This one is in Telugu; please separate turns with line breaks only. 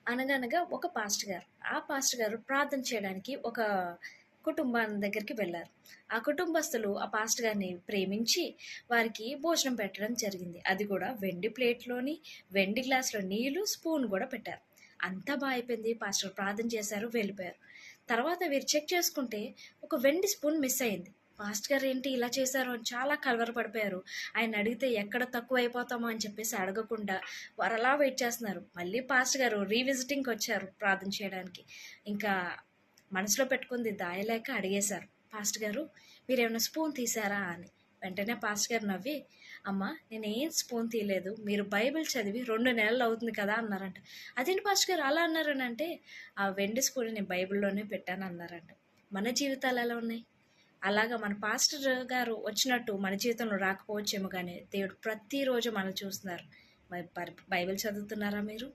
అనగనగా ఒక పాస్టర్ గారు. ఆ పాస్టర్ గారు ప్రార్థన చేయడానికి ఒక కుటుంబాన్ని దగ్గరికి వెళ్లారు. ఆ కుటుంబస్తులు ఆ పాస్టర్ గారిని ప్రేమించి వారికి భోజనం పెట్టడం జరిగింది. అది కూడా వెండి ప్లేట్‌లోని, వెండి గ్లాస్‌లో నీళ్లు, స్పూన్ గూడా పెట్టారు. అంతా అయిపోయింది. పాస్టర్ ప్రార్థన చేశారు, వెళ్ళిపోయారు. తర్వాత వీరు చెక్ చేసుకుంటే ఒక వెండి స్పూన్ మిస్ అయింది. పాస్టర్ గారు ఏంటి ఇలా చేశారు అని చాలా కలవరపడిపోయారు. ఆయన అడిగితే ఎక్కడ తక్కువైపోతామో అని చెప్పేసి అడగకుండా వారలా వెయిట్ చేస్తున్నారు. మళ్ళీ పాస్టర్ గారు రీవిజిటింగ్‌కొచ్చారు ప్రార్థన చేయడానికి. ఇంకా మనసులో పెట్టుకుంది దాయలేక అడిగేశారు. పాస్టర్ గారు మీరేమైనా స్పూన్ తీశారా అని. వెంటనే పాస్టర్ గారు నవ్వి, అమ్మా నేనేం స్పూన్ తీయలేదు. మీరు బైబిల్ చదివి 2 నెలలు అవుతుంది కదా అన్నారంట. అదేంటి పాస్టర్ గారు అలా అన్నారనంటే, ఆ వెండి స్పూన్ నేను బైబిల్‌లోనే పెట్టాను అన్నారంట. మన జీవితాలు ఎలా ఉన్నాయి? అలాగా మన పాస్టర్ గారు వచ్చినట్టు మన జీవితంలో రాకపోవచ్చేమో కానీ దేవుడు ప్రతిరోజు మనల్ని చూస్తున్నారు. బైబిల్ చదువుతున్నారా మీరు?